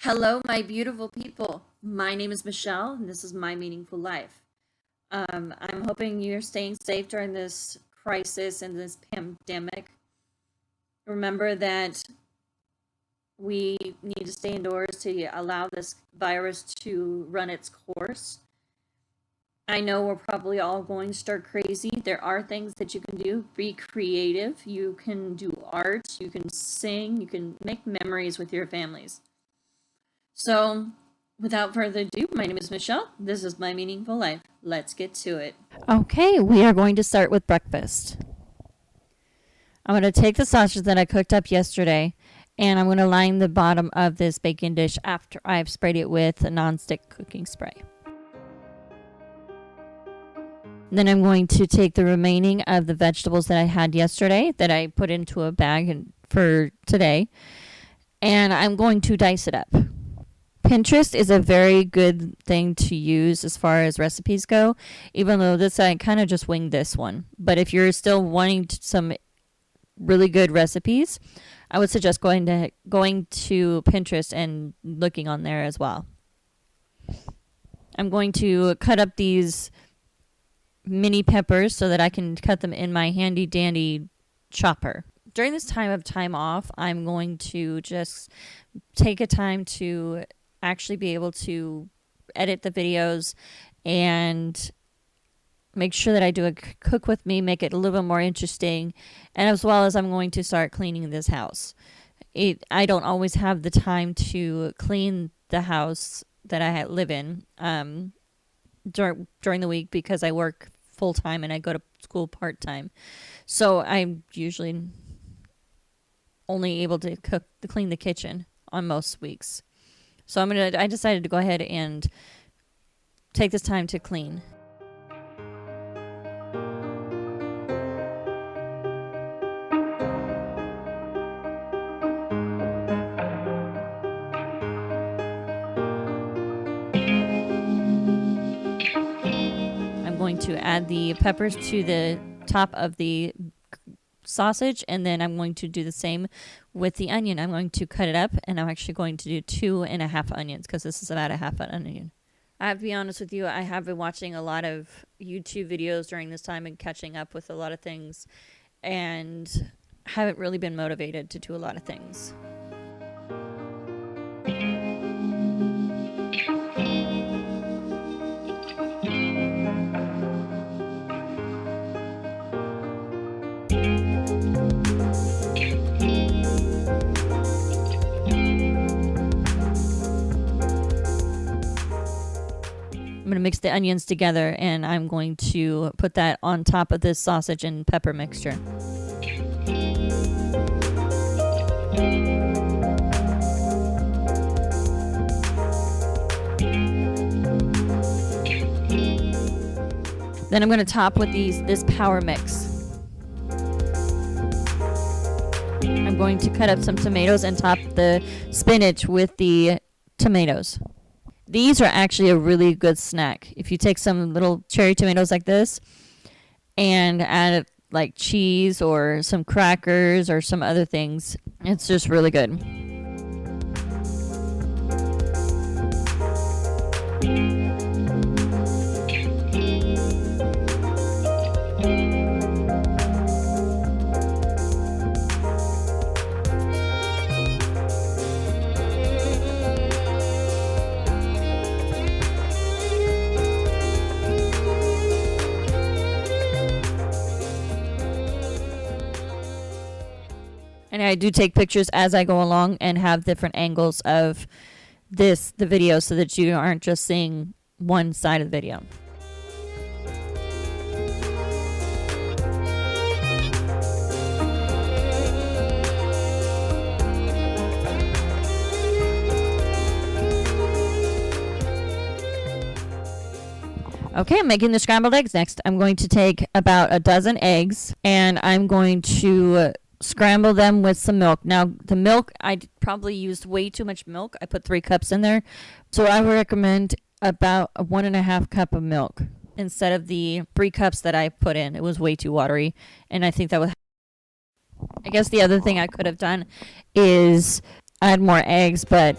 Hello, my beautiful people. My name is Michelle, and this is My Meaningful Life. I'm hoping you're staying safe during this crisis and this pandemic. Remember that we need to stay indoors to allow this virus to run its course. I know we're probably all going to start crazy. There are things that you can do. Be creative. You can do art. You can sing. You can make memories with your families. So, without further ado, my name is Michelle. This is My Meaningful Life. Let's get to it. Okay, we are going to start with breakfast. I'm going to take the sausage that I cooked up yesterday, and I'm going to line the bottom of this baking dish after I've sprayed it with a nonstick cooking spray. Then I'm going to take the remaining of the vegetables that I had yesterday that I put into a bag for today, and I'm going to dice it up. Pinterest is a very good thing to use as far as recipes go, even though I kind of just winged this one. But if you're still wanting some really good recipes, I would suggest going to Pinterest and looking on there as well. I'm going to cut up these mini peppers so that I can cut them in my handy dandy chopper. During this time off, I'm going to just take a time to actually be able to edit the videos and make sure that I do a cook with me, make it a little bit more interesting, and as well as I'm going to start cleaning this house. I don't always have the time to clean the house that I live in during the week because I work full-time and I go to school part-time. So I'm usually only able to clean the kitchen on most weeks. So I decided to go ahead and take this time to clean. I'm going to add the peppers to the top of the sausage, and then I'm going to do the same with the onion. I'm going to cut it up, and I'm actually going to do 2.5 onions because this is about a half an onion. I have to be honest with you, I have been watching a lot of YouTube videos during this time and catching up with a lot of things, and haven't really been motivated to do a lot of things. I'm going to mix the onions together, and I'm going to put that on top of this sausage and pepper mixture. Then I'm going to top with this power mix. I'm going to cut up some tomatoes and top the spinach with the tomatoes. These are actually a really good snack. If you take some little cherry tomatoes like this and add like cheese or some crackers or some other things, it's just really good. And I do take pictures as I go along and have different angles of the video so that you aren't just seeing one side of the video. Okay, I'm making the scrambled eggs next. I'm going to take about a dozen eggs, and I'm going to scramble them with some milk. Now, the milk, I probably used way too much milk. I put 3 cups in there. So I would recommend about a 1.5 cup of milk instead of the 3 cups that I put in. It was way too watery. And I think that was, I guess the other thing I could have done is add more eggs, but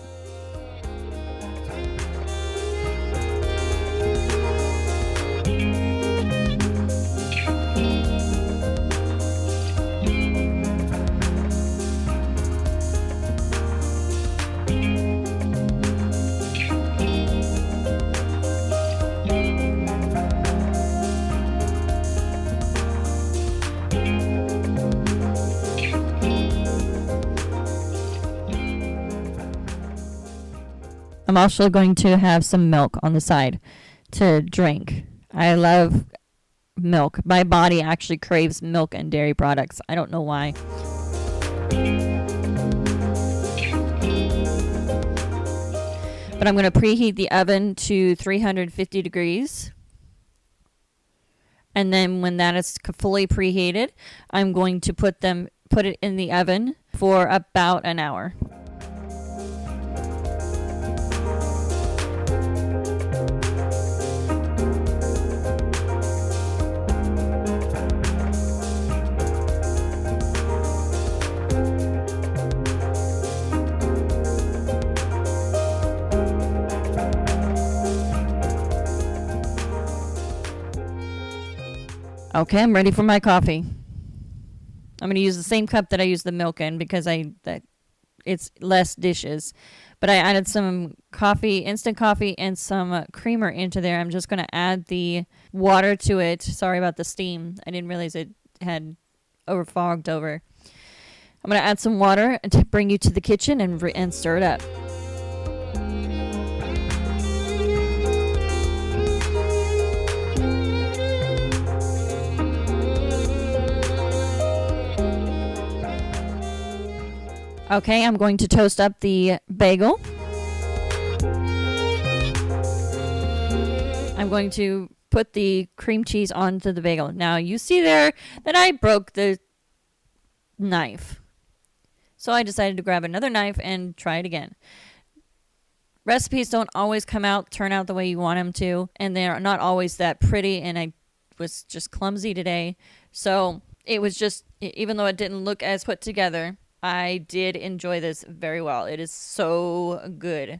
I'm also going to have some milk on the side to drink. I love milk. My body actually craves milk and dairy products. I don't know why. But I'm going to preheat the oven to 350 degrees. And then when that is fully preheated, I'm going to put it in the oven for about an hour. Okay, I'm ready for my coffee. I'm going to use the same cup that I use the milk in because it's less dishes. But I added some coffee, instant coffee, and some creamer into there. I'm just going to add the water to it. Sorry about the steam. I didn't realize it had fogged over. I'm going to add some water to bring you to the kitchen and stir it up. Okay, I'm going to toast up the bagel. I'm going to put the cream cheese onto the bagel. Now, you see there that I broke the knife. So I decided to grab another knife and try it again. Recipes don't always turn out the way you want them to, and they're not always that pretty, and I was just clumsy today. So it was just, even though it didn't look as put together, I did enjoy this very well. It is so good.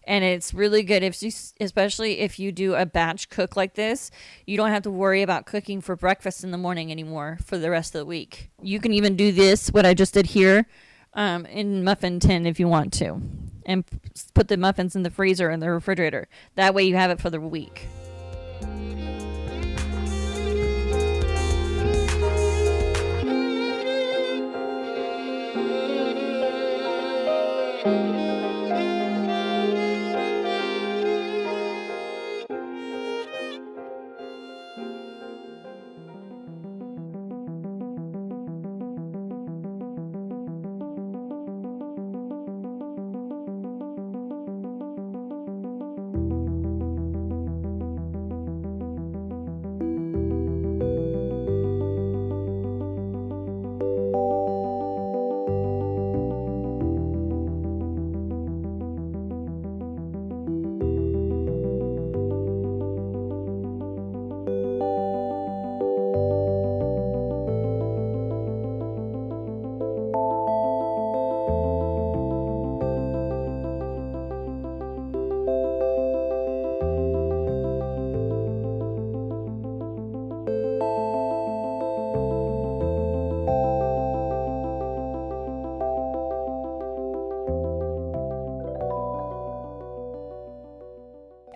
And it's really good, especially if you do a batch cook like this. You don't have to worry about cooking for breakfast in the morning anymore for the rest of the week. You can even do this, what I just did here, in muffin tin if you want to. And put the muffins in the freezer in the refrigerator. That way you have it for the week.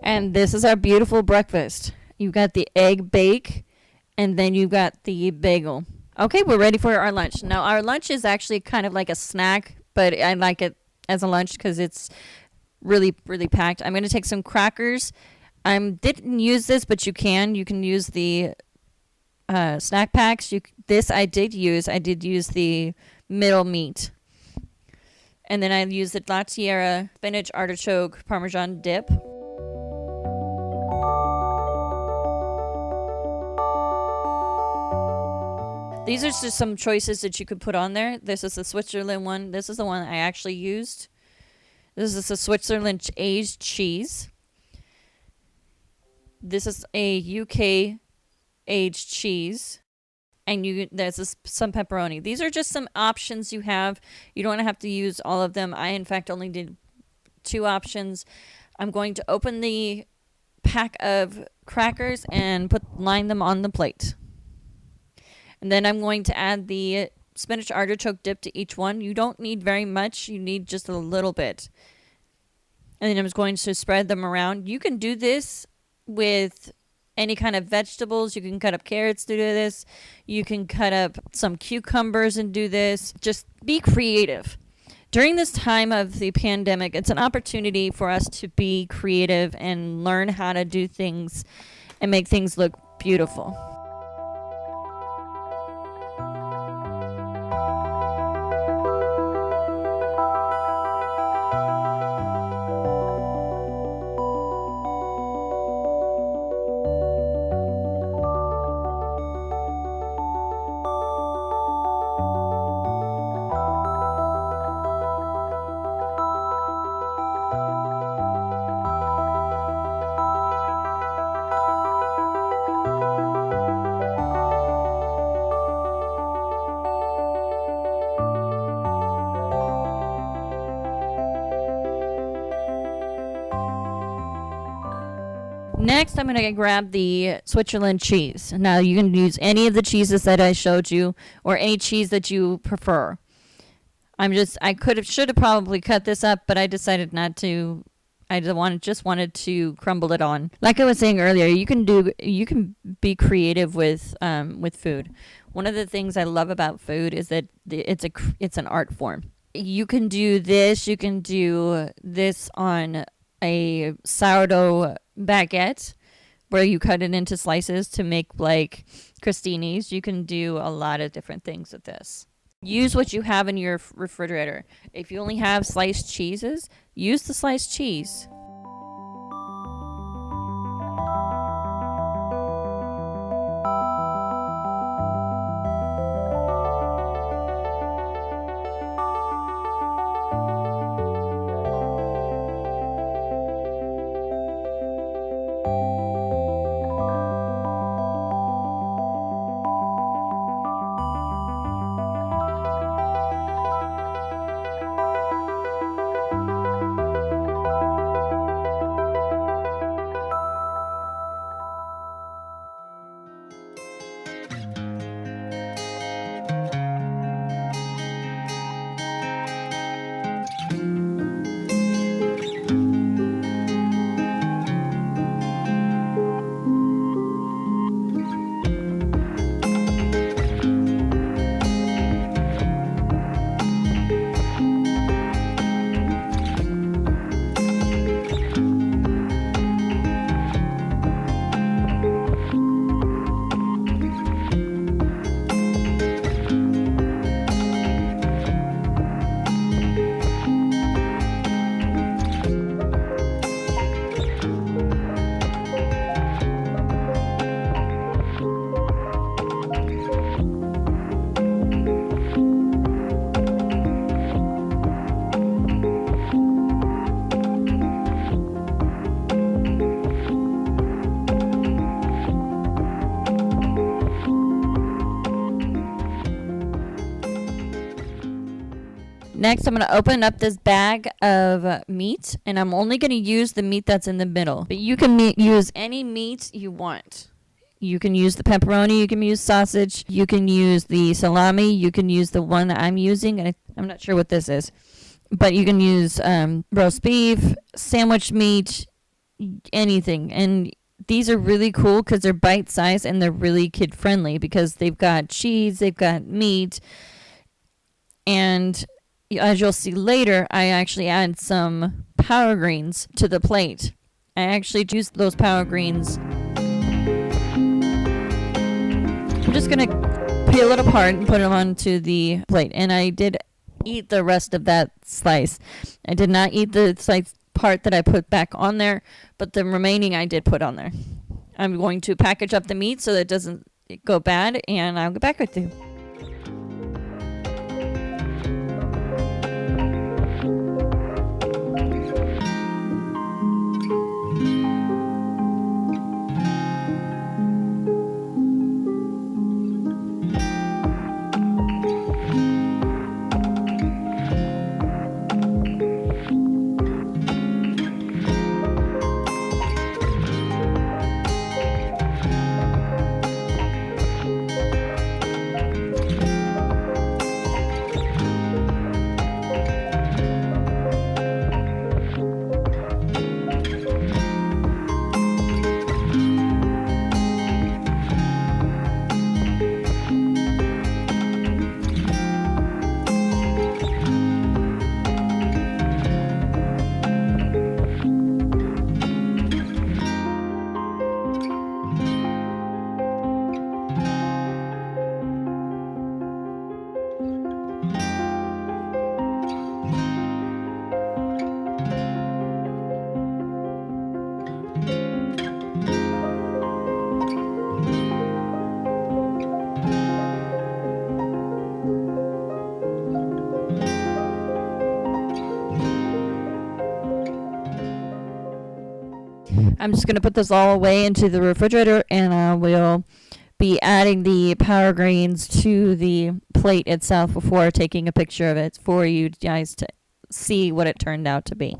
And this is our beautiful breakfast. You've got the egg bake, and then you've got the bagel. Okay, we're ready for our lunch. Now, our lunch is actually kind of like a snack, but I like it as a lunch because it's really, really packed. I'm going to take some crackers. I didn't use this, but you can. You can use the snack packs. I did use the middle meat. And then I used the La Tierra spinach artichoke Parmesan dip. These are just some choices that you could put on there. This is the Switzerland one. This is the one I actually used. This is the Switzerland aged cheese. This is a UK aged cheese. And there's some pepperoni. These are just some options you have. You don't have to use all of them. I, in fact, only did 2 options. I'm going to open the pack of crackers and line them on the plate. And then I'm going to add the spinach artichoke dip to each one. You don't need very much. You need just a little bit. And then I'm just going to spread them around. You can do this with any kind of vegetables. You can cut up carrots to do this. You can cut up some cucumbers and do this. Just be creative. During this time of the pandemic, it's an opportunity for us to be creative and learn how to do things and make things look beautiful. Next, I'm going to grab the Switzerland cheese. Now, you can use any of the cheeses that I showed you or any cheese that you prefer. Should have probably cut this up, but I decided not to. Just wanted to crumble it on. Like I was saying earlier, you can be creative with food. One of the things I love about food is that it's an art form. You can do this. You can do this on a sourdough baguette where you cut it into slices to make like crostinis. You can do a lot of different things with this. Use what you have in your refrigerator. If you only have sliced cheeses, use the sliced cheese. Next, I'm going to open up this bag of meat, and I'm only going to use the meat that's in the middle. But you can use any meat you want. You can use the pepperoni, you can use sausage, you can use the salami, you can use the one that I'm using. I'm not sure what this is. But you can use roast beef, sandwich meat, anything. And these are really cool because they're bite-sized and they're really kid-friendly because they've got cheese, they've got meat, and as you'll see later, I actually add some power greens to the plate. I actually use those power greens. I'm just going to peel it apart and put them onto the plate. And I did eat the rest of that slice. I did not eat the slice part that I put back on there, but the remaining I did put on there. I'm going to package up the meat so that it doesn't go bad, and I'll get back with you. I'm just going to put this all away into the refrigerator, and I will be adding the power grains to the plate itself before taking a picture of it for you guys to see what it turned out to be.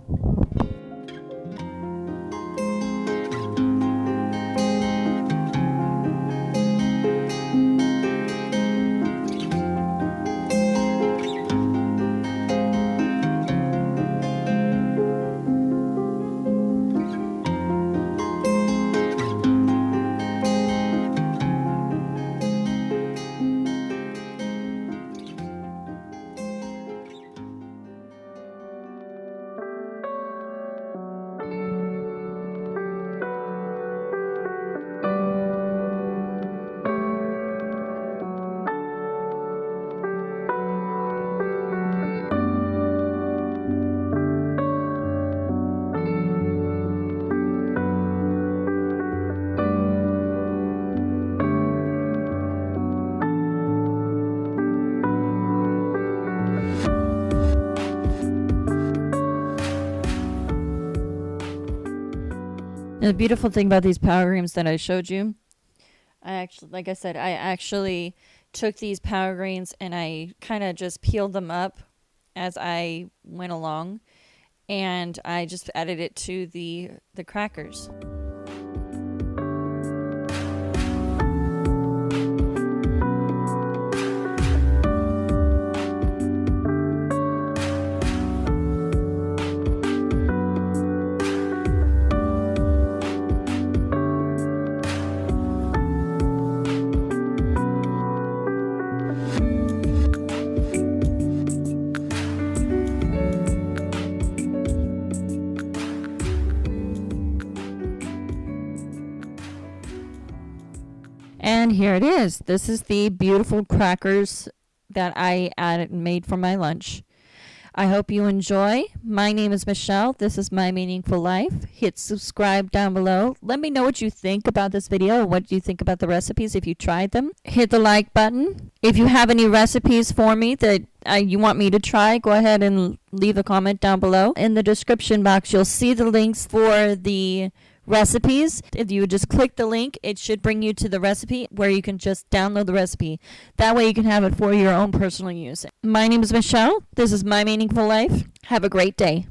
And the beautiful thing about these power greens that I showed you, like I said, I actually took these power greens and I kind of just peeled them up as I went along, and I just added it to the crackers. And here it is. This is the beautiful crackers that I added and made for my lunch. I hope you enjoy. My name is Michelle. This is My Meaningful Life. Hit subscribe down below. Let me know what you think about this video. What you think about the recipes if you tried them. Hit the like button. If you have any recipes for me that you want me to try, go ahead and leave a comment down below. In the description box, you'll see the links for the recipes. If you just click the link, it should bring you to the recipe where you can just download the recipe. That way you can have it for your own personal use. My name is Michelle. This is My Meaningful Life. Have a great day.